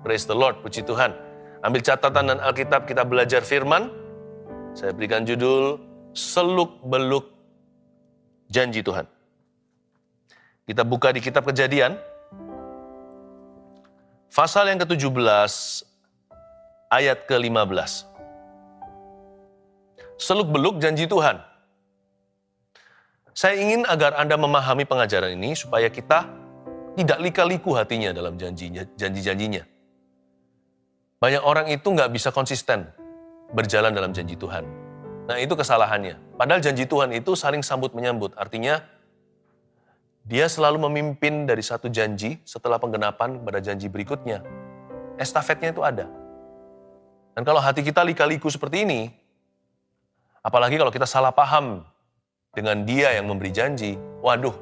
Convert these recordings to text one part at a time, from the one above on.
Praise the Lord, puji Tuhan. Ambil catatan dan Alkitab, kita belajar firman. Saya berikan judul, Seluk-beluk Janji Tuhan. Kita buka di kitab Kejadian, pasal yang ke-17, ayat ke-15. Seluk-beluk janji Tuhan. Saya ingin agar Anda memahami pengajaran ini supaya kita tidak lika-liku hatinya dalam janji-janjinya. Banyak orang itu nggak bisa konsisten berjalan dalam janji Tuhan. Nah, itu kesalahannya. Padahal janji Tuhan itu saling sambut-menyambut. Artinya, dia selalu memimpin dari satu janji setelah penggenapan pada janji berikutnya. Estafetnya itu ada. Dan kalau hati kita lika-liku seperti ini, apalagi kalau kita salah paham dengan dia yang memberi janji, waduh,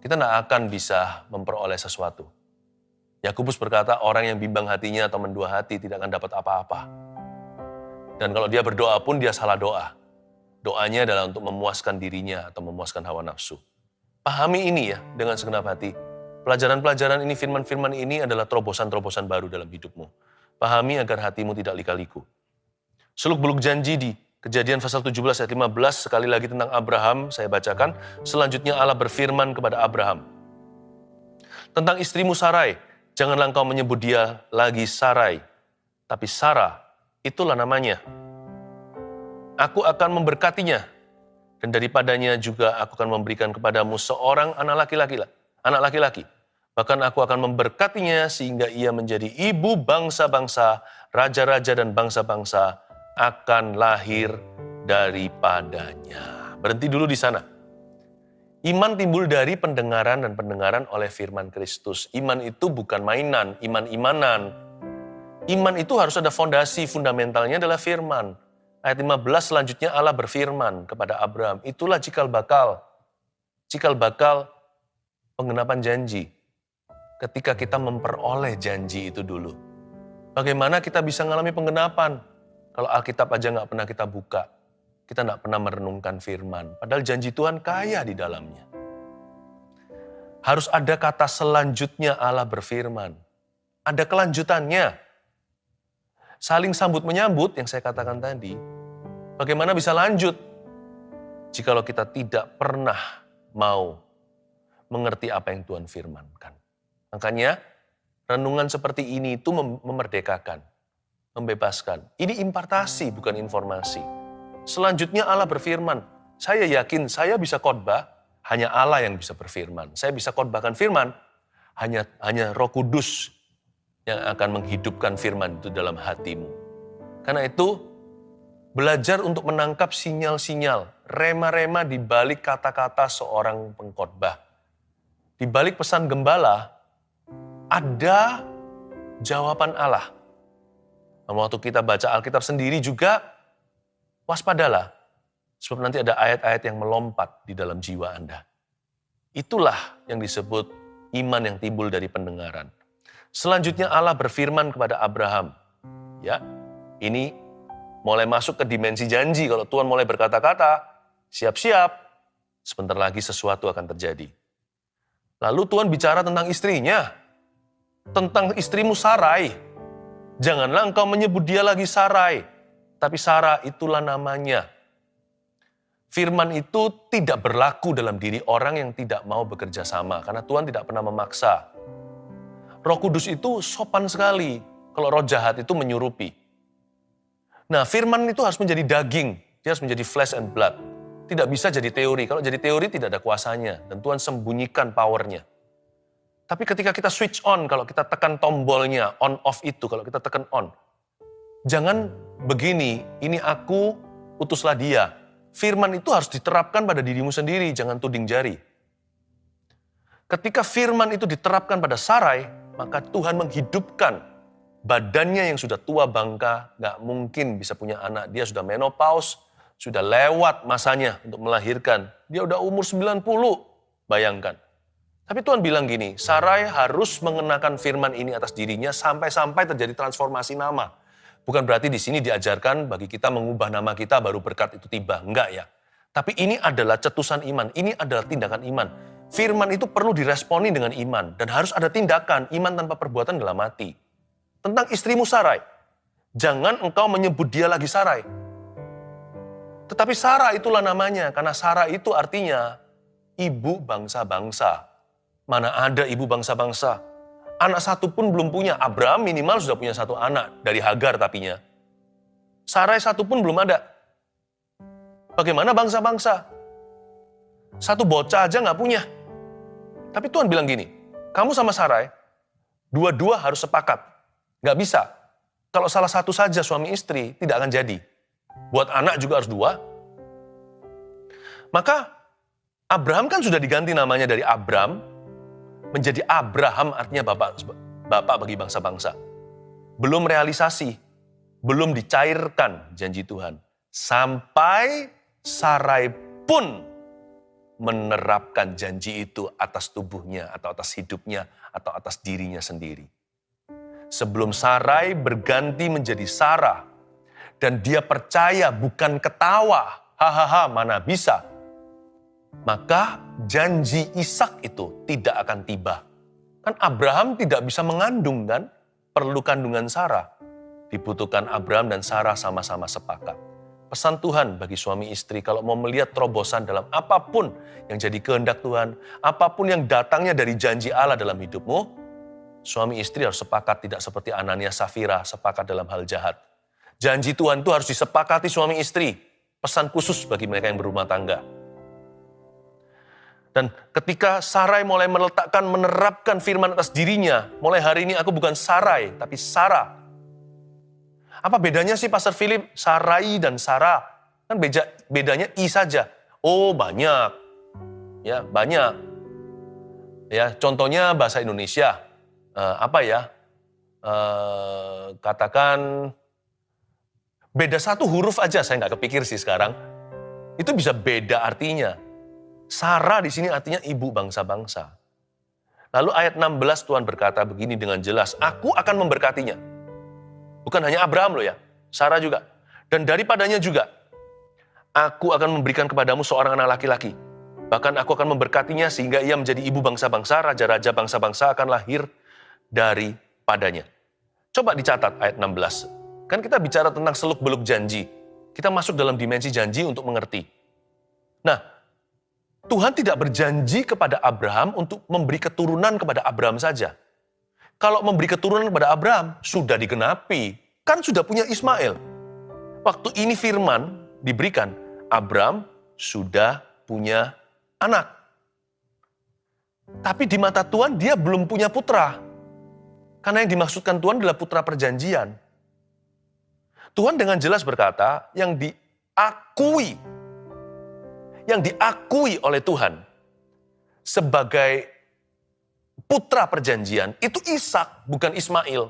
kita nggak akan bisa memperoleh sesuatu. Yakobus berkata, orang yang bimbang hatinya atau mendua hati tidak akan dapat apa-apa. Dan kalau dia berdoa pun dia salah doa. Doanya adalah untuk memuaskan dirinya atau memuaskan hawa nafsu. Pahami ini ya dengan segenap hati. Pelajaran-pelajaran ini, firman-firman ini adalah terobosan-terobosan baru dalam hidupmu. Pahami agar hatimu tidak lika-liku. Seluk-beluk janji di Kejadian pasal 17 ayat 15, sekali lagi tentang Abraham, saya bacakan. Selanjutnya Allah berfirman kepada Abraham. Tentang istrimu Sarai, janganlah engkau menyebut dia lagi Sarai, tapi Sarah, itulah namanya. Aku akan memberkatinya, dan daripadanya juga aku akan memberikan kepadamu seorang anak laki-laki. Bahkan aku akan memberkatinya sehingga ia menjadi ibu bangsa-bangsa, raja-raja dan bangsa-bangsa akan lahir daripadanya. Berhenti dulu di sana. Iman timbul dari pendengaran dan pendengaran oleh firman Kristus. Iman itu bukan mainan, iman-imanan. Iman itu harus ada fondasi, fundamentalnya adalah firman. Ayat 15 selanjutnya Allah berfirman kepada Abraham, itulah cikal bakal penggenapan janji. Ketika kita memperoleh janji itu dulu. Bagaimana kita bisa mengalami penggenapan? Kalau Alkitab aja nggak pernah kita buka, kita nggak pernah merenungkan firman. Padahal janji Tuhan kaya di dalamnya. Harus ada kata selanjutnya Allah berfirman. Ada kelanjutannya. Saling sambut menyambut yang saya katakan tadi. Bagaimana bisa lanjut? Jikalau kita tidak pernah mau mengerti apa yang Tuhan firmankan. Makanya renungan seperti ini itu memerdekakan. Membebaskan. Ini impartasi bukan informasi. Selanjutnya Allah berfirman, saya yakin saya bisa khotbah, hanya Allah yang bisa berfirman. Saya bisa khotbahkan firman, hanya Roh Kudus yang akan menghidupkan firman itu dalam hatimu. Karena itu, belajar untuk menangkap sinyal-sinyal, rema-rema di balik kata-kata seorang pengkhotbah. Di balik pesan gembala, ada jawaban Allah. Waktu kita baca Alkitab sendiri juga, waspadalah. Sebab nanti ada ayat-ayat yang melompat di dalam jiwa Anda. Itulah yang disebut iman yang timbul dari pendengaran. Selanjutnya Allah berfirman kepada Abraham. Ya, ini mulai masuk ke dimensi janji. Kalau Tuhan mulai berkata-kata, siap-siap, sebentar lagi sesuatu akan terjadi. Lalu Tuhan bicara tentang istrinya. Tentang istrimu Sarai. Janganlah engkau menyebut dia lagi Sarai, tapi Sarah itulah namanya. Firman itu tidak berlaku dalam diri orang yang tidak mau bekerja sama, karena Tuhan tidak pernah memaksa. Roh Kudus itu sopan sekali, kalau roh jahat itu menyurupi. Nah, firman itu harus menjadi daging, dia harus menjadi flesh and blood. Tidak bisa jadi teori, kalau jadi teori tidak ada kuasanya, dan Tuhan sembunyikan powernya. Tapi ketika kita switch on, kalau kita tekan tombolnya, on off itu, kalau kita tekan on. Jangan begini, ini aku, utuslah dia. Firman itu harus diterapkan pada dirimu sendiri, jangan tuding jari. Ketika firman itu diterapkan pada Sarai, maka Tuhan menghidupkan badannya yang sudah tua bangka, gak mungkin bisa punya anak. Dia sudah menopause, sudah lewat masanya untuk melahirkan. Dia udah umur 90, bayangkan. Tapi Tuhan bilang gini, Sarai harus mengenakan firman ini atas dirinya sampai-sampai terjadi transformasi nama. Bukan berarti di sini diajarkan bagi kita mengubah nama kita baru berkat itu tiba. Enggak ya. Tapi ini adalah cetusan iman, ini adalah tindakan iman. Firman itu perlu diresponi dengan iman dan harus ada tindakan. Iman tanpa perbuatan adalah mati. Tentang istrimu Sarai, jangan engkau menyebut dia lagi Sarai. Tetapi Sarah itulah namanya, karena Sarah itu artinya ibu bangsa-bangsa. Mana ada ibu bangsa-bangsa? Anak satu pun belum punya. Abraham minimal sudah punya satu anak dari Hagar tapinya. Sarai satu pun belum ada. Bagaimana bangsa-bangsa? Satu bocah aja nggak punya. Tapi Tuhan bilang gini, kamu sama Sarai, dua-dua harus sepakat. Nggak bisa. Kalau salah satu saja suami istri, tidak akan jadi. Buat anak juga harus dua. Maka Abraham kan sudah diganti namanya dari Abram, menjadi Abraham, artinya bapak bagi bangsa-bangsa. Belum realisasi, belum dicairkan janji Tuhan. Sampai Sarai pun menerapkan janji itu atas tubuhnya, atau atas hidupnya, atau atas dirinya sendiri. Sebelum Sarai berganti menjadi Sarah, dan dia percaya bukan ketawa, hahaha mana bisa, maka janji Ishak itu tidak akan tiba. Kan Abraham tidak bisa mengandung kan, perlu kandungan Sarah. Dibutuhkan Abraham dan Sarah sama-sama sepakat. Pesan Tuhan bagi suami istri, kalau mau melihat terobosan dalam apapun yang jadi kehendak Tuhan, apapun yang datangnya dari janji Allah dalam hidupmu, suami istri harus sepakat, tidak seperti Anania Safira, sepakat dalam hal jahat. Janji Tuhan itu harus disepakati suami istri. Pesan khusus bagi mereka yang berumah tangga. Dan ketika Sarai mulai menerapkan firman atas dirinya, mulai hari ini aku bukan Sarai, tapi Sarah. Apa bedanya sih Pastor Philip, Sarai dan Sarah? Kan bedanya I saja. Oh banyak. Ya banyak. Ya contohnya bahasa Indonesia. Katakan beda satu huruf aja, saya nggak kepikir sih sekarang. Itu bisa beda artinya. Sarah di sini artinya ibu bangsa-bangsa. Lalu ayat 16 Tuhan berkata begini dengan jelas, aku akan memberkatinya. Bukan hanya Abraham loh ya, Sarah juga. Dan daripadanya juga, aku akan memberikan kepadamu seorang anak laki-laki. Bahkan aku akan memberkatinya sehingga ia menjadi ibu bangsa-bangsa, raja-raja bangsa-bangsa akan lahir daripadanya. Coba dicatat ayat 16. Kan kita bicara tentang seluk-beluk janji. Kita masuk dalam dimensi janji untuk mengerti. Nah, Tuhan tidak berjanji kepada Abraham untuk memberi keturunan kepada Abraham saja. Kalau memberi keturunan kepada Abraham, sudah digenapi. Kan sudah punya Ismail. Waktu ini firman diberikan, Abraham sudah punya anak. Tapi di mata Tuhan, dia belum punya putra. Karena yang dimaksudkan Tuhan adalah putra perjanjian. Tuhan dengan jelas berkata, yang diakui oleh Tuhan sebagai putra perjanjian, itu Ishak, bukan Ismail.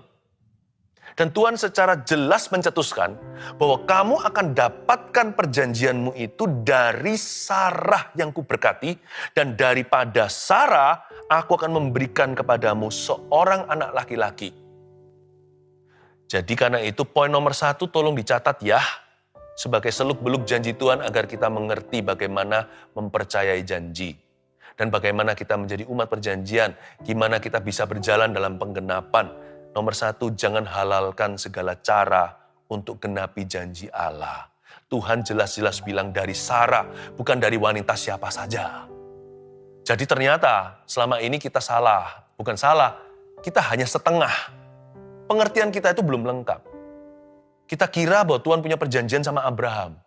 Dan Tuhan secara jelas mencetuskan bahwa kamu akan dapatkan perjanjianmu itu dari Sarah yang kuberkati, dan daripada Sarah, aku akan memberikan kepadamu seorang anak laki-laki. Jadi karena itu poin nomor 1 tolong dicatat ya, sebagai seluk-beluk janji Tuhan agar kita mengerti bagaimana mempercayai janji. Dan bagaimana kita menjadi umat perjanjian, gimana kita bisa berjalan dalam penggenapan. Nomor 1, jangan halalkan segala cara untuk genapi janji Allah. Tuhan jelas-jelas bilang dari Sarah, bukan dari wanita siapa saja. Jadi ternyata selama ini kita salah. Bukan salah, kita hanya setengah. Pengertian kita itu belum lengkap. Kita kira bahwa Tuhan punya perjanjian sama Abraham.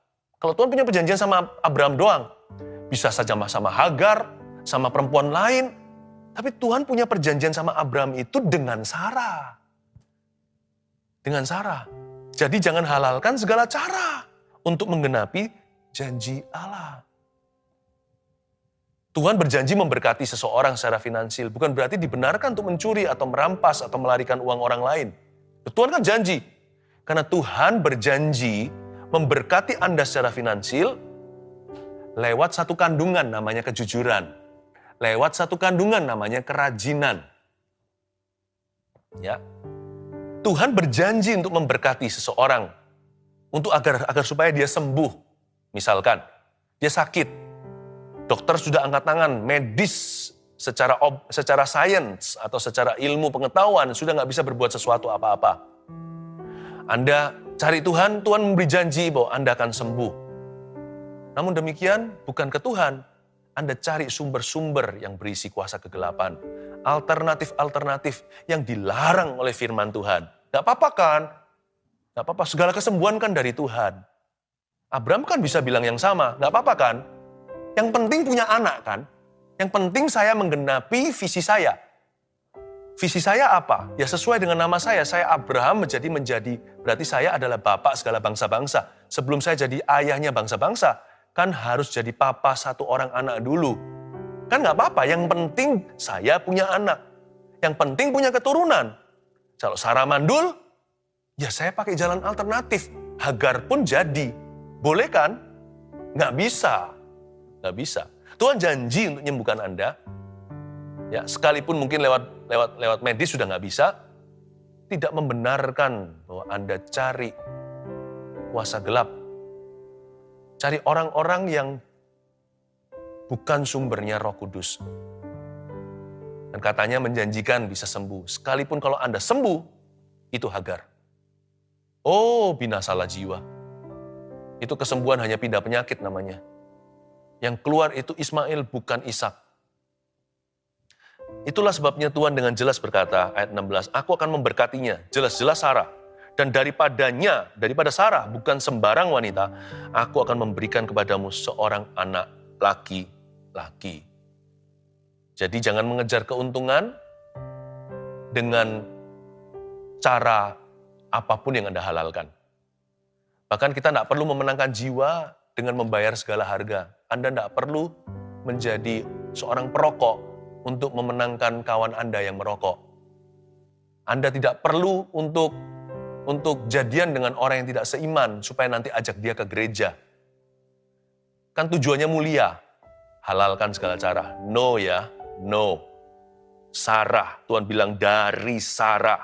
Kalau Tuhan punya perjanjian sama Abraham doang, bisa saja sama Hagar, sama perempuan lain. Tapi Tuhan punya perjanjian sama Abraham itu dengan Sarah. Dengan Sarah. Jadi jangan halalkan segala cara untuk menggenapi janji Allah. Tuhan berjanji memberkati seseorang secara finansial. Bukan berarti dibenarkan untuk mencuri atau merampas atau melarikan uang orang lain. Tuhan kan janji. Karena Tuhan berjanji memberkati Anda secara finansial lewat satu kandungan namanya kejujuran. Lewat satu kandungan namanya kerajinan. Ya. Tuhan berjanji untuk memberkati seseorang untuk agar supaya dia sembuh. Misalkan, dia sakit. Dokter sudah angkat tangan, medis secara sains atau secara ilmu pengetahuan sudah nggak bisa berbuat sesuatu apa-apa. Anda cari Tuhan, Tuhan memberi janji bahwa Anda akan sembuh. Namun demikian bukan ke Tuhan, Anda cari sumber-sumber yang berisi kuasa kegelapan. Alternatif-alternatif yang dilarang oleh firman Tuhan. Gak apa-apa kan? Gak apa-apa, segala kesembuhan kan dari Tuhan. Abraham kan bisa bilang yang sama, gak apa-apa kan? Yang penting punya anak kan? Yang penting saya menggenapi visi saya. Visi saya apa? Ya sesuai dengan nama saya Abraham menjadi berarti saya adalah bapak segala bangsa-bangsa. Sebelum saya jadi ayahnya bangsa-bangsa, kan harus jadi papa satu orang anak dulu. Kan nggak apa-apa, yang penting saya punya anak. Yang penting punya keturunan. Kalau Sarah mandul, ya saya pakai jalan alternatif. Hagar pun jadi. Boleh kan? Nggak bisa. Nggak bisa. Tuhan janji untuk menyembuhkan Anda. Ya, sekalipun mungkin lewat medis sudah nggak bisa, tidak membenarkan bahwa Anda cari kuasa gelap. Cari orang-orang yang bukan sumbernya Roh Kudus. Dan katanya menjanjikan bisa sembuh. Sekalipun kalau Anda sembuh, itu Hagar. Oh, binasalah jiwa. Itu kesembuhan hanya pindah penyakit namanya. Yang keluar itu Ismail bukan Ishak. Itulah sebabnya Tuhan dengan jelas berkata, ayat 16, aku akan memberkatinya, jelas-jelas Sarah. Dan daripada Sarah, bukan sembarang wanita, aku akan memberikan kepadamu seorang anak laki-laki. Jadi jangan mengejar keuntungan dengan cara apapun yang Anda halalkan. Bahkan kita tidak perlu memenangkan jiwa dengan membayar segala harga. Anda tidak perlu menjadi seorang perokok untuk memenangkan kawan Anda yang merokok. Anda tidak perlu untuk jadian dengan orang yang tidak seiman supaya nanti ajak dia ke gereja. Kan tujuannya mulia. Halalkan segala cara. No ya, no. Sarah, Tuhan bilang dari Sarah.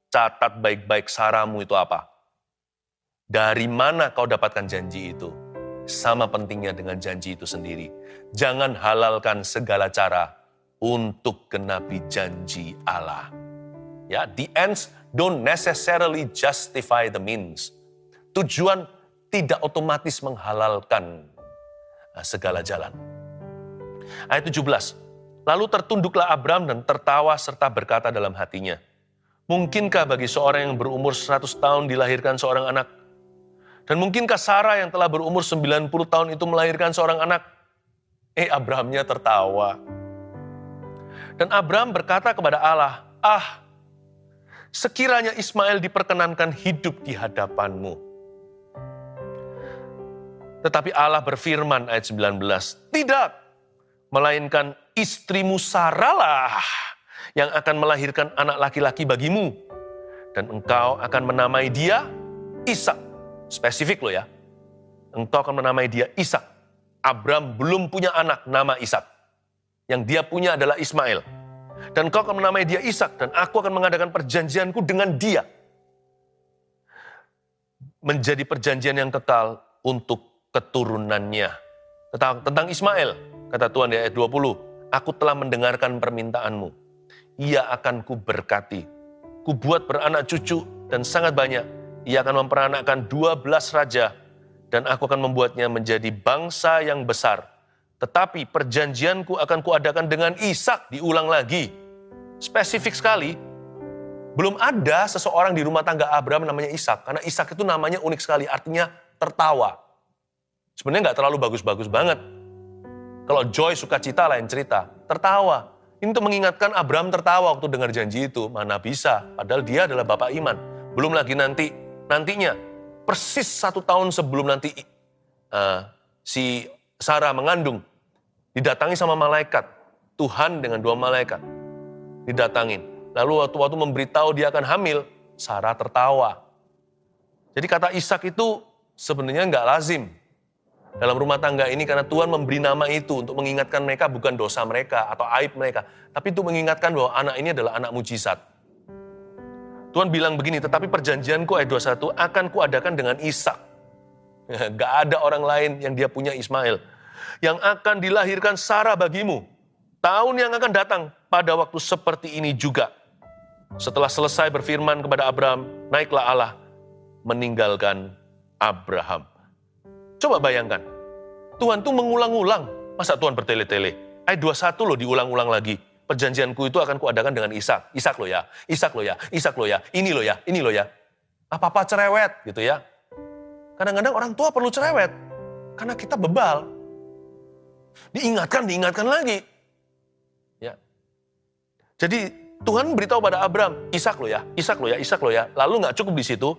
Catat baik-baik Sarahmu itu apa. Dari mana kau dapatkan janji itu? Sama pentingnya dengan janji itu sendiri. Jangan halalkan segala cara untuk genapi janji Allah. Ya, the ends don't necessarily justify the means. Tujuan tidak otomatis menghalalkan segala jalan. Ayat 17. Lalu tertunduklah Abram dan tertawa serta berkata dalam hatinya, mungkinkah bagi seorang yang berumur 100 tahun dilahirkan seorang anak? Dan mungkinkah Sarah yang telah berumur 90 tahun itu melahirkan seorang anak? Abrahamnya tertawa. Dan Abram berkata kepada Allah, sekiranya Ismail diperkenankan hidup di hadapanmu. Tetapi Allah berfirman ayat 19, tidak, melainkan istrimu Sarah lah yang akan melahirkan anak laki-laki bagimu. Dan engkau akan menamai dia Ishak. Spesifik loh ya. Engkau akan menamai dia Ishak. Abram belum punya anak nama Ishak. Yang dia punya adalah Ismail. Dan engkau akan menamai dia Ishak. Dan aku akan mengadakan perjanjianku dengan dia. Menjadi perjanjian yang kekal untuk keturunannya. Tentang Ismail, kata Tuhan di ayat 20. Aku telah mendengarkan permintaanmu. Ia akan kuberkati. Kubuat beranak cucu dan sangat banyak. Ia akan memperanakkan 12 raja, dan aku akan membuatnya menjadi bangsa yang besar. Tetapi perjanjianku akan kuadakan dengan Ishak, diulang lagi. Spesifik sekali, belum ada seseorang di rumah tangga Abraham namanya Ishak, karena Ishak itu namanya unik sekali, artinya tertawa. Sebenarnya nggak terlalu bagus-bagus banget. Kalau joy, sukacita lain cerita, tertawa. Ini untuk mengingatkan Abraham tertawa waktu dengar janji itu, mana bisa, padahal dia adalah bapak iman. Belum lagi nantinya, persis 1 tahun sebelum nanti si Sarah mengandung, didatangi sama malaikat, Tuhan dengan 2 malaikat, didatangin. Lalu waktu memberitahu dia akan hamil, Sarah tertawa. Jadi kata Ishak itu sebenarnya nggak lazim dalam rumah tangga ini, karena Tuhan memberi nama itu untuk mengingatkan mereka bukan dosa mereka atau aib mereka, tapi untuk mengingatkan bahwa anak ini adalah anak mujizat. Tuhan bilang begini, tetapi perjanjianku ayat 21 akan kuadakan dengan Ishak. Gak ada orang lain yang dia punya Ismail. yang akan dilahirkan Sarah bagimu. Tahun yang akan datang pada waktu seperti ini juga. Setelah selesai berfirman kepada Abraham, naiklah Allah meninggalkan Abraham. Coba bayangkan, Tuhan tuh mengulang-ulang. Masa Tuhan bertele-tele? Ayat 21 loh diulang-ulang lagi. Perjanjianku itu akan kuadakan dengan Ishak. Ishak loh ya, Ishak loh ya, Ishak loh ya, ini loh ya, ini loh ya. Apa-apa cerewet gitu ya. Kadang-kadang orang tua perlu cerewet. Karena kita bebal. Diingatkan lagi. Ya. Jadi Tuhan beritahu pada Abraham, Ishak loh ya, Ishak loh ya, Ishak loh ya. Lalu nggak cukup di situ,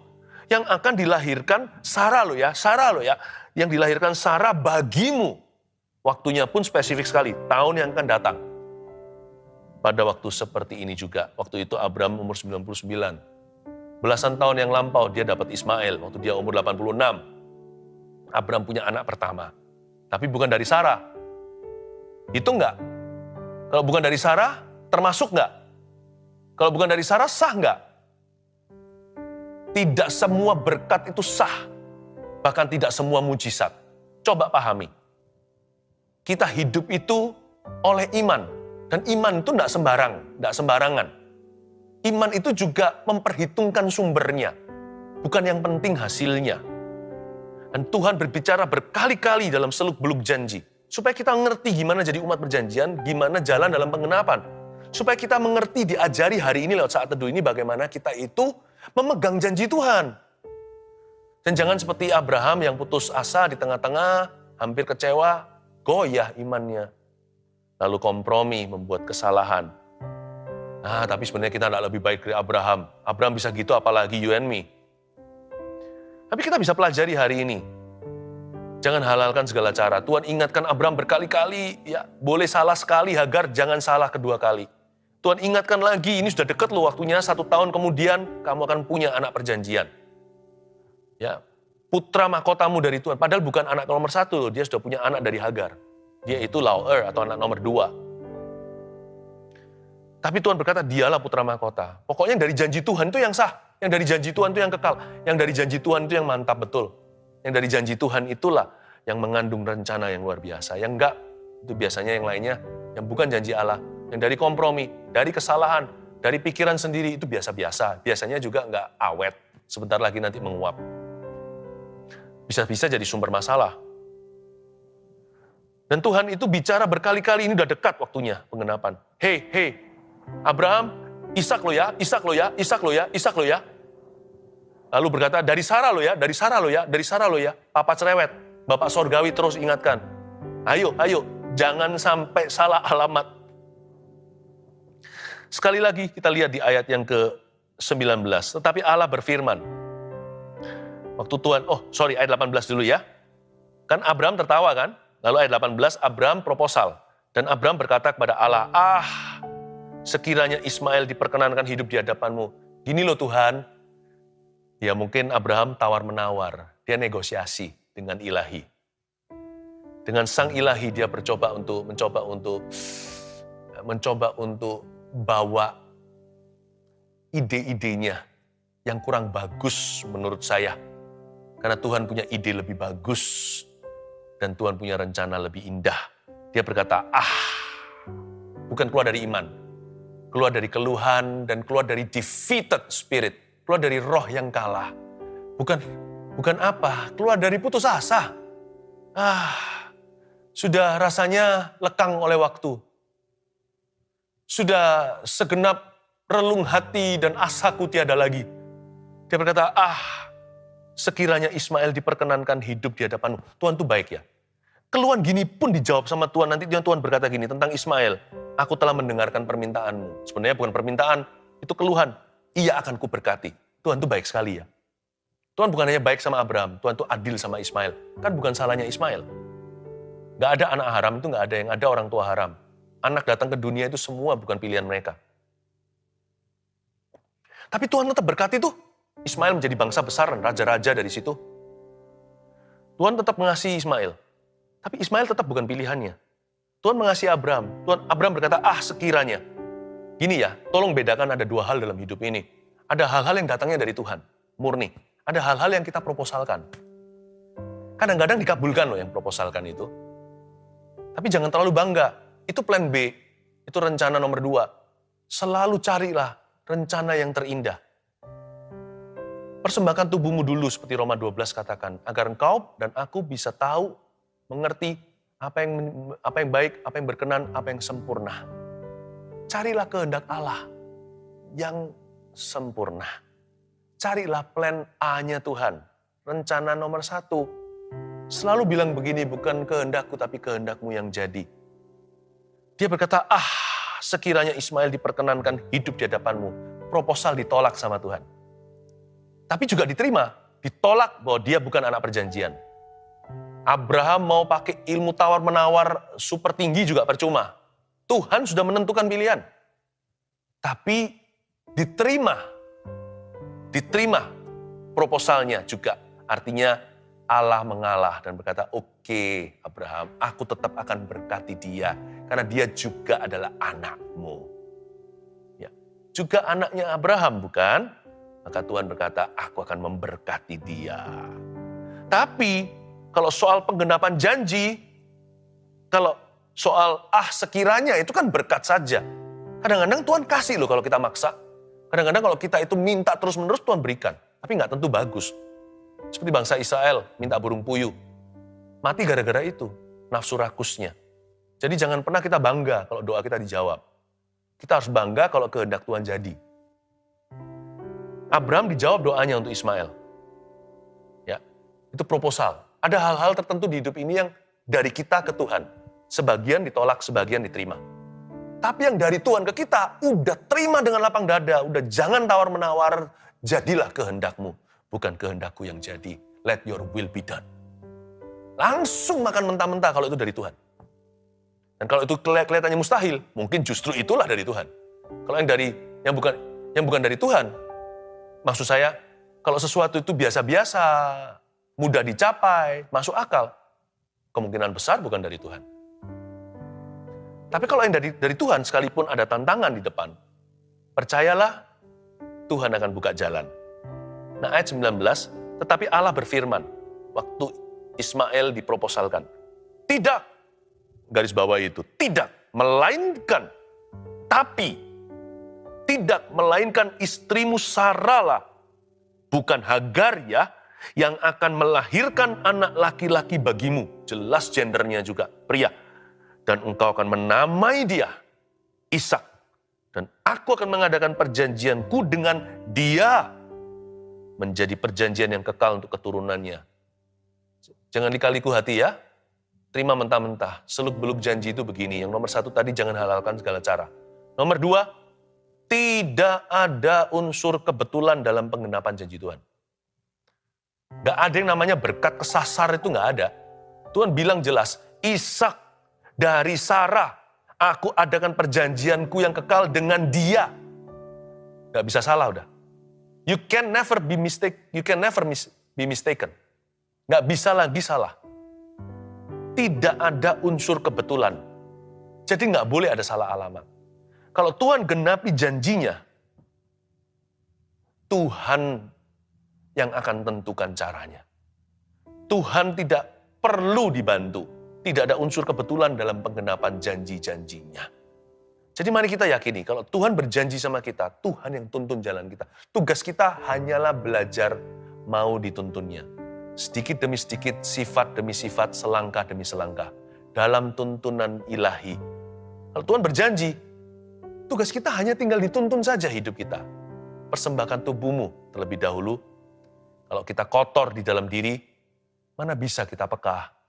yang akan dilahirkan Sarah loh ya, Sarah loh ya. Yang dilahirkan Sarah bagimu. Waktunya pun spesifik sekali, tahun yang akan datang. Pada waktu seperti ini juga, waktu itu Abraham umur 99. Belasan tahun yang lampau dia dapat Ismail, waktu dia umur 86. Abraham punya anak pertama. Tapi bukan dari Sarah. Hitung nggak? Kalau bukan dari Sarah, termasuk nggak? Kalau bukan dari Sarah, sah nggak? Tidak semua berkat itu sah. Bahkan tidak semua mujizat. Coba pahami. Kita hidup itu oleh iman. Dan iman itu tidak sembarangan. Iman itu juga memperhitungkan sumbernya. Bukan yang penting hasilnya. Dan Tuhan berbicara berkali-kali dalam seluk-beluk janji. Supaya kita mengerti gimana jadi umat perjanjian, gimana jalan dalam pengenapan. Supaya kita mengerti, diajari hari ini lewat saat teduh ini bagaimana kita itu memegang janji Tuhan. Dan jangan seperti Abraham yang putus asa di tengah-tengah, hampir kecewa, goyah imannya. Lalu kompromi, membuat kesalahan. Tapi sebenarnya kita tidak lebih baik dari Abraham. Abraham bisa gitu, apalagi you and me. Tapi kita bisa pelajari hari ini. Jangan halalkan segala cara. Tuhan ingatkan Abraham berkali-kali, ya boleh salah sekali, Hagar jangan salah kedua kali. Tuhan ingatkan lagi, ini sudah dekat loh waktunya, 1 tahun kemudian kamu akan punya anak perjanjian. Ya, putra mahkotamu dari Tuhan. Padahal bukan anak nomor 1 loh, dia sudah punya anak dari Hagar. Dia itu Lauer atau anak nomor 2. Tapi Tuhan berkata, dialah putra mahkota. Pokoknya dari janji Tuhan itu yang sah. Yang dari janji Tuhan itu yang kekal. Yang dari janji Tuhan itu yang mantap betul. Yang dari janji Tuhan itulah yang mengandung rencana yang luar biasa. Yang enggak, itu biasanya yang lainnya, yang bukan janji Allah. Yang dari kompromi, dari kesalahan, dari pikiran sendiri, itu biasa-biasa. Biasanya juga enggak awet. Sebentar lagi nanti menguap. Bisa-bisa jadi sumber masalah. Dan Tuhan itu bicara berkali-kali, ini udah dekat waktunya pengenapan. Hei, Abraham, Ishak lo ya, Ishak lo ya, Ishak lo ya, Ishak lo ya. Lalu berkata, dari Sarah lo ya, dari Sarah lo ya, dari Sarah lo ya. Papa cerewet, Bapak Sorgawi terus ingatkan. Ayo, jangan sampai salah alamat. Sekali lagi kita lihat di ayat yang ke-19. Tetapi Allah berfirman. Waktu Tuhan, ayat 18 dulu ya. Kan Abraham tertawa kan? Lalu ayat 18, Abraham proposal. Dan Abraham berkata kepada Allah, sekiranya Ismail diperkenankan hidup di hadapanmu. Gini loh Tuhan. Ya mungkin Abraham tawar-menawar. Dia negosiasi dengan ilahi. Dengan sang ilahi dia mencoba untuk bawa ide-idenya yang kurang bagus menurut saya. Karena Tuhan punya ide lebih bagus. Dan Tuhan punya rencana lebih indah. Dia berkata, bukan keluar dari iman. Keluar dari keluhan dan keluar dari defeated spirit. Keluar dari roh yang kalah. Bukan apa, keluar dari putus asa. Sudah rasanya lekang oleh waktu. Sudah segenap relung hati dan asaku tiada lagi. Dia berkata, sekiranya Ismail diperkenankan hidup di hadapanmu. Tuhan itu baik ya. Keluhan gini pun dijawab sama Tuhan. Nanti Tuhan berkata gini tentang Ismail. Aku telah mendengarkan permintaanmu. Sebenarnya bukan permintaan, itu keluhan. Ia akan kuberkati. Tuhan itu baik sekali ya. Tuhan bukan hanya baik sama Abraham, Tuhan itu adil sama Ismail. Kan bukan salahnya Ismail. Gak ada anak haram itu gak ada, yang ada orang tua haram. Anak datang ke dunia itu semua bukan pilihan mereka. Tapi Tuhan tetap berkati tuh. Ismail menjadi bangsa besar dan raja-raja dari situ. Tuhan tetap mengasihi Ismail. Tapi Ismail tetap bukan pilihannya. Tuhan mengasihi Abraham. Abraham berkata, sekiranya. Gini ya, tolong bedakan ada 2 hal dalam hidup ini. Ada hal-hal yang datangnya dari Tuhan, murni. Ada hal-hal yang kita proposalkan. Kadang-kadang dikabulkan loh yang proposalkan itu. Tapi jangan terlalu bangga. Itu plan B. Itu rencana nomor 2. Selalu carilah rencana yang terindah. Persembahkan tubuhmu dulu seperti Roma 12 katakan. Agar engkau dan aku bisa tahu, mengerti apa yang baik, apa yang berkenan, apa yang sempurna. Carilah kehendak Allah yang sempurna. Carilah plan A-nya Tuhan. Rencana nomor 1. Selalu bilang begini, bukan kehendakku tapi kehendakmu yang jadi. Dia berkata, sekiranya Ismail diperkenankan hidup di hadapanmu. Proposal ditolak sama Tuhan. Tapi juga diterima. Ditolak bahwa dia bukan anak perjanjian. Abraham mau pakai ilmu tawar-menawar super tinggi juga percuma. Tuhan sudah menentukan pilihan. Tapi diterima proposalnya juga. Artinya Allah mengalah dan berkata, oke, Abraham, aku tetap akan berkati dia. Karena dia juga adalah anakmu. Ya, juga anaknya Abraham, bukan? Maka Tuhan berkata, aku akan memberkati dia. Tapi, kalau soal penggenapan janji, kalau soal sekiranya itu kan berkat saja. Kadang-kadang Tuhan kasih loh kalau kita maksa. Kadang-kadang kalau kita itu minta terus-menerus Tuhan berikan. Tapi nggak tentu bagus. Seperti bangsa Israel minta burung puyuh. Mati gara-gara itu, nafsu rakusnya. Jadi jangan pernah kita bangga kalau doa kita dijawab. Kita harus bangga kalau kehendak Tuhan jadi. Abraham dijawab doanya untuk Ismail. Ya, itu proposal. Ada hal-hal tertentu di hidup ini yang dari kita ke Tuhan. Sebagian ditolak, sebagian diterima. Tapi yang dari Tuhan ke kita, udah terima dengan lapang dada. Udah jangan tawar-menawar, jadilah kehendakmu. Bukan kehendakku yang jadi. Let your will be done. Langsung makan mentah-mentah kalau itu dari Tuhan. Dan kalau itu kelihatannya mustahil, mungkin justru itulah dari Tuhan. Kalau yang bukan dari Tuhan, maksud saya, kalau sesuatu itu biasa-biasa, mudah dicapai, masuk akal, kemungkinan besar bukan dari Tuhan. Tapi kalau yang dari Tuhan, sekalipun ada tantangan di depan, percayalah, Tuhan akan buka jalan. Nah, ayat 19, tetapi Allah berfirman, waktu Ismail diproposalkan, tidak, garis bawah itu, tidak, melainkan, tapi, tidak, melainkan istrimu Sarah, bukan Hagar ya, yang akan melahirkan anak laki-laki bagimu. Jelas gendernya juga, pria. Dan engkau akan menamai dia, Ishak. Dan aku akan mengadakan perjanjianku dengan dia, menjadi perjanjian yang kekal untuk keturunannya. Jangan dikaliku hati ya, terima mentah-mentah. Seluk-beluk janji itu begini. Yang nomor 1 tadi, jangan halalkan segala cara. Nomor 2, tidak ada unsur kebetulan dalam penggenapan janji Tuhan. Gak ada yang namanya berkat kesasar, itu gak ada. Tuhan bilang jelas, Ishak dari Sarah, aku adakan perjanjianku yang kekal dengan dia. Gak bisa salah udah. You can never be mistaken. Gak bisa lagi salah. Tidak ada unsur kebetulan. Jadi gak boleh ada salah alamat. Kalau Tuhan genapi janjinya, Tuhan yang akan tentukan caranya. Tuhan tidak perlu dibantu. Tidak ada unsur kebetulan dalam penggenapan janji-janjinya. Jadi mari kita yakini, kalau Tuhan berjanji sama kita, Tuhan yang tuntun jalan kita. Tugas kita hanyalah belajar mau dituntunnya. Sedikit demi sedikit, sifat demi sifat, selangkah demi selangkah. Dalam tuntunan ilahi. Kalau Tuhan berjanji, tugas kita hanya tinggal dituntun saja hidup kita. Persembahkan tubuhmu terlebih dahulu. Kalau kita kotor di dalam diri, mana bisa kita peka?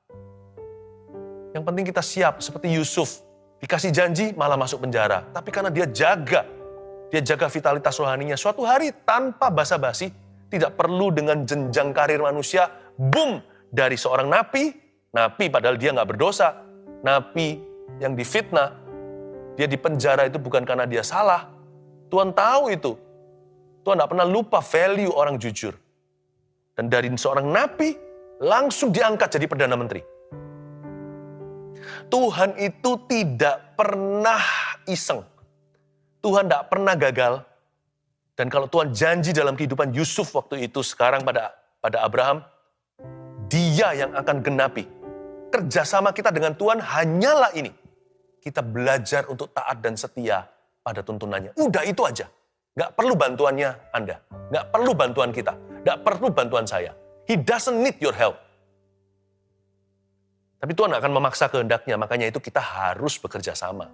Yang penting kita siap, seperti Yusuf. Dikasih janji, malah masuk penjara. Tapi karena dia jaga vitalitas rohaninya. Suatu hari tanpa basa-basi, tidak perlu dengan jenjang karir manusia, boom, dari seorang napi padahal dia nggak berdosa, napi yang difitnah, dia di penjara itu bukan karena dia salah. Tuhan tahu itu. Tuhan nggak pernah lupa value orang jujur. Dan dari seorang napi, langsung diangkat jadi Perdana Menteri. Tuhan itu tidak pernah iseng. Tuhan tidak pernah gagal. Dan kalau Tuhan janji dalam kehidupan Yusuf waktu itu, sekarang pada Abraham, dia yang akan genapi. kerjasama kita dengan Tuhan hanyalah ini. Kita belajar untuk taat dan setia pada tuntunannya. Udah itu aja. Gak perlu bantuannya Anda. Gak perlu bantuan kita. Gak perlu bantuan saya. He doesn't need your help. Tapi Tuhan akan memaksa kehendaknya, makanya itu kita harus bekerja sama.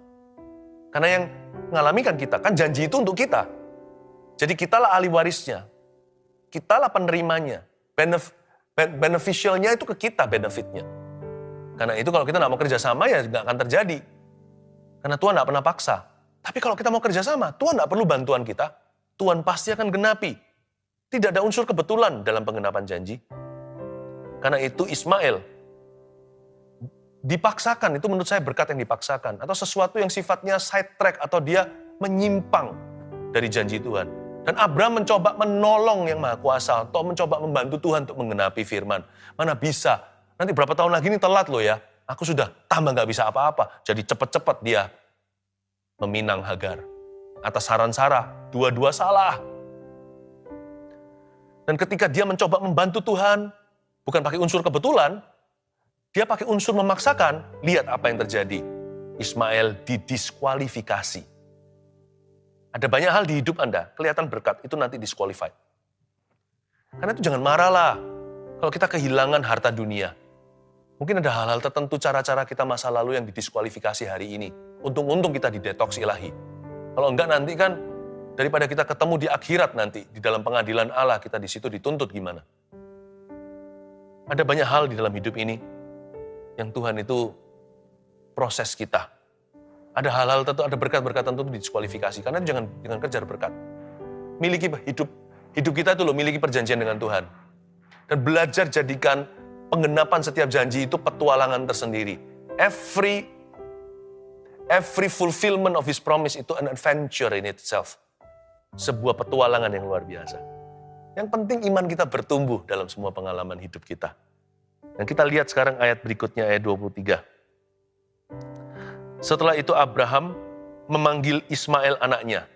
Karena yang ngalami kan kita, kan janji itu untuk kita. Jadi kitalah ahli warisnya. Kitalah penerimanya. Beneficialnya itu ke kita benefitnya. Karena itu kalau kita nggak mau kerjasama ya nggak akan terjadi. Karena Tuhan nggak pernah paksa. Tapi kalau kita mau kerjasama, Tuhan nggak perlu bantuan kita. Tuhan pasti akan genapi. Tidak ada unsur kebetulan dalam penggenapan janji. Karena itu Ismail dipaksakan, itu menurut saya berkat yang dipaksakan. Atau sesuatu yang sifatnya side track atau dia menyimpang dari janji Tuhan. Dan Abraham mencoba menolong yang Maha Kuasa atau mencoba membantu Tuhan untuk menggenapi firman. Mana bisa, nanti berapa tahun lagi ini telat loh ya. Aku sudah tambah gak bisa apa-apa. Jadi cepat-cepat dia meminang Hagar. Atas saran Sarah, dua-dua salah. Dan ketika dia mencoba membantu Tuhan, bukan pakai unsur kebetulan, dia pakai unsur memaksakan, lihat apa yang terjadi. Ismail didiskualifikasi. Ada banyak hal di hidup Anda, kelihatan berkat, itu nanti disqualified. Karena itu jangan marahlah kalau kita kehilangan harta dunia. Mungkin ada hal-hal tertentu cara-cara kita masa lalu yang didiskualifikasi hari ini. Untung-untung kita didetoks ilahi. Kalau enggak nanti kan, daripada kita ketemu di akhirat nanti, di dalam pengadilan Allah, kita di situ dituntut gimana. Ada banyak hal di dalam hidup ini, yang Tuhan itu proses kita. Ada hal-hal tertentu, ada berkat-berkat tertentu didiskualifikasi. Karena jangan kejar berkat. Miliki hidup kita itu loh, miliki perjanjian dengan Tuhan. Dan belajar jadikan penggenapan setiap janji itu petualangan tersendiri. Every fulfillment of His promise itu an adventure in itself. Sebuah petualangan yang luar biasa. Yang penting iman kita bertumbuh dalam semua pengalaman hidup kita. Dan kita lihat sekarang ayat berikutnya, ayat 23. Setelah itu Abraham memanggil Ismail anaknya.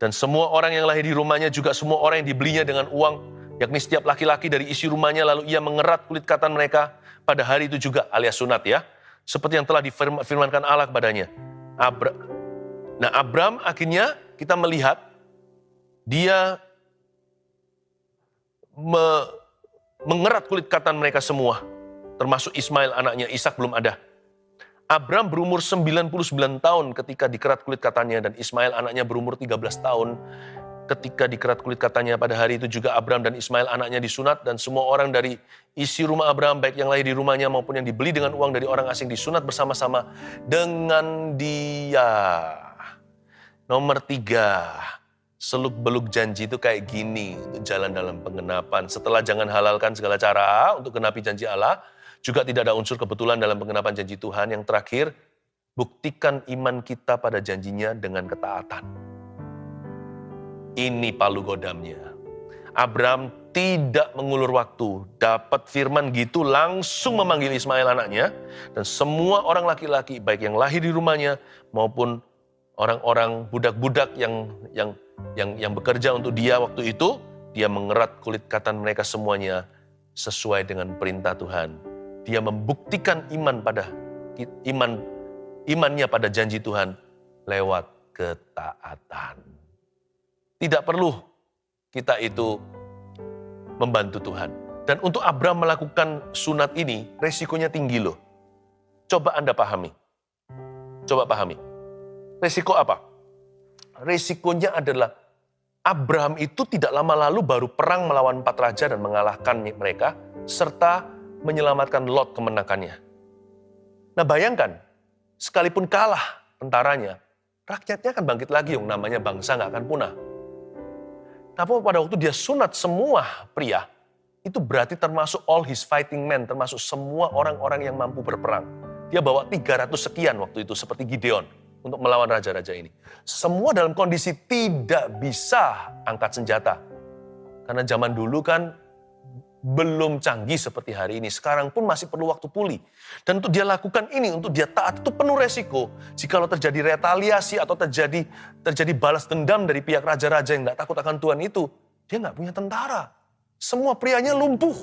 Dan semua orang yang lahir di rumahnya, juga semua orang yang dibelinya dengan uang, yakni setiap laki-laki dari isi rumahnya, lalu ia mengerat kulit katan mereka pada hari itu juga, alias sunat ya. Seperti yang telah difirmankan Allah kepadanya. Abraham akhirnya kita melihat, dia mengerat kulit katan mereka semua, termasuk Ismail anaknya, Ishak belum ada. Abraham berumur 99 tahun ketika dikerat kulit katannya, dan Ismail anaknya berumur 13 tahun ketika dikerat kulit katanya. Pada hari itu juga Abraham dan Ismail anaknya disunat, dan semua orang dari isi rumah Abraham, baik yang lahir di rumahnya maupun yang dibeli dengan uang dari orang asing, disunat bersama-sama dengan dia. Nomor 3, seluk-beluk janji itu kayak gini untuk jalan dalam penggenapan. Setelah jangan halalkan segala cara untuk genapi janji Allah, juga tidak ada unsur kebetulan dalam penggenapan janji Tuhan. Yang terakhir, buktikan iman kita pada janjinya dengan ketaatan. Ini palu godamnya. Abraham tidak mengulur waktu, dapat firman gitu langsung memanggil Ismail anaknya, dan semua orang laki-laki baik yang lahir di rumahnya maupun orang-orang budak-budak yang bekerja untuk dia waktu itu, dia mengerat kulit katan mereka semuanya sesuai dengan perintah Tuhan. Dia membuktikan imannya pada janji Tuhan lewat ketaatan. Tidak perlu kita itu membantu Tuhan. Dan untuk Abraham melakukan sunat ini, resikonya tinggi loh. Coba Anda pahami. Resiko apa? Resikonya adalah Abraham itu tidak lama lalu baru perang melawan 4 raja dan mengalahkan mereka, serta menyelamatkan Lot kemenakannya. Nah bayangkan, sekalipun kalah tentaranya, rakyatnya akan bangkit lagi, yang namanya bangsa nggak akan punah. Tapi pada waktu dia sunat semua pria, itu berarti termasuk all his fighting men, termasuk semua orang-orang yang mampu berperang. Dia bawa 300 sekian waktu itu, seperti Gideon, untuk melawan raja-raja ini. Semua dalam kondisi tidak bisa angkat senjata. Karena zaman dulu kan belum canggih seperti hari ini. Sekarang pun masih perlu waktu pulih. Dan untuk dia lakukan ini, untuk dia taat itu penuh resiko. Jikalau terjadi retaliasi atau terjadi balas dendam dari pihak raja-raja yang gak takut akan Tuhan itu, dia gak punya tentara. Semua prianya lumpuh.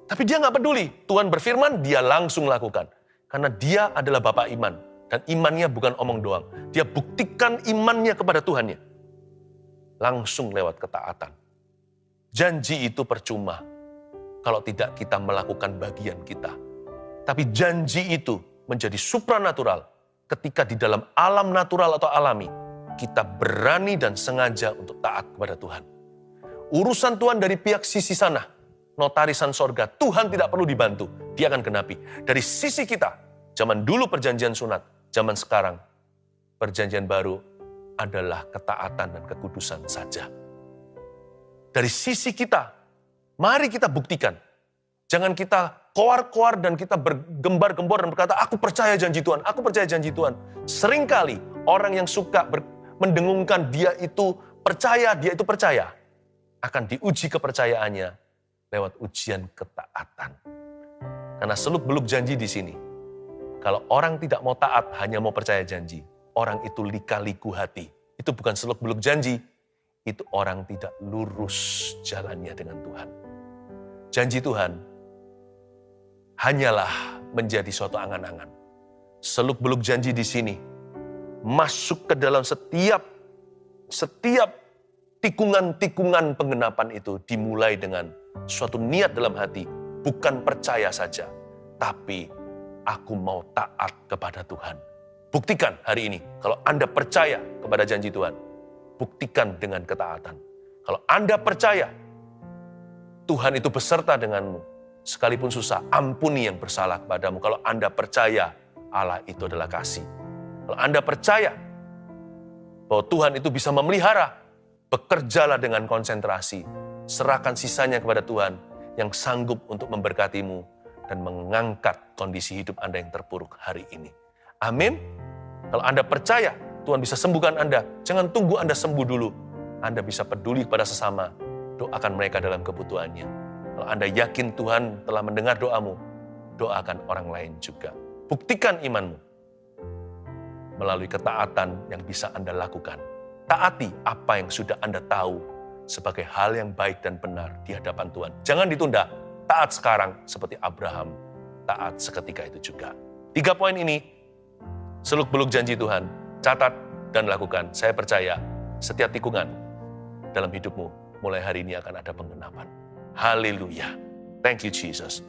Tapi dia nggak peduli. Tuhan berfirman, dia langsung lakukan. Karena dia adalah Bapa iman. Dan imannya bukan omong doang. Dia buktikan imannya kepada Tuhannya. Langsung lewat ketaatan. Janji itu percuma kalau tidak kita melakukan bagian kita. Tapi janji itu menjadi supranatural ketika di dalam alam natural atau alami, kita berani dan sengaja untuk taat kepada Tuhan. Urusan Tuhan dari pihak sisi sana, notarisan sorga, Tuhan tidak perlu dibantu, dia akan genapi. Dari sisi kita, zaman dulu perjanjian sunat, zaman sekarang, perjanjian baru adalah ketaatan dan kekudusan saja. Dari sisi kita, mari kita buktikan. Jangan kita koar-koar dan kita bergembar-gembor dan berkata, aku percaya janji Tuhan, aku percaya janji Tuhan. Seringkali orang yang suka mendengungkan dia itu percaya, akan diuji kepercayaannya lewat ujian ketaatan. Karena seluk-beluk janji di sini. Kalau orang tidak mau taat, hanya mau percaya janji, orang itu lika-liku hati. Itu bukan seluk-beluk janji, itu orang tidak lurus jalannya dengan Tuhan. Janji Tuhan hanyalah menjadi suatu angan-angan. Seluk-beluk janji di sini masuk ke dalam setiap tikungan-tikungan penggenapan itu dimulai dengan suatu niat dalam hati, bukan percaya saja, tapi aku mau taat kepada Tuhan. Buktikan hari ini, kalau Anda percaya kepada janji Tuhan, buktikan dengan ketaatan. Kalau Anda percaya, Tuhan itu beserta denganmu. Sekalipun susah, ampuni yang bersalah kepadamu. Kalau Anda percaya, Allah itu adalah kasih. Kalau Anda percaya bahwa Tuhan itu bisa memelihara, bekerjalah dengan konsentrasi. Serahkan sisanya kepada Tuhan yang sanggup untuk memberkatimu dan mengangkat kondisi hidup Anda yang terpuruk hari ini. Amin. Kalau Anda percaya Tuhan bisa sembuhkan Anda, jangan tunggu Anda sembuh dulu. Anda bisa peduli kepada sesama, doakan mereka dalam kebutuhannya. Kalau Anda yakin Tuhan telah mendengar doamu, doakan orang lain juga. Buktikan imanmu melalui ketaatan yang bisa Anda lakukan. Taati apa yang sudah Anda tahu sebagai hal yang baik dan benar di hadapan Tuhan. Jangan ditunda, taat sekarang seperti Abraham, taat seketika itu juga. 3 poin ini, seluk-beluk janji Tuhan, catat dan lakukan. Saya percaya setiap tikungan dalam hidupmu mulai hari ini akan ada penggenapan. Haleluya. Thank you Jesus.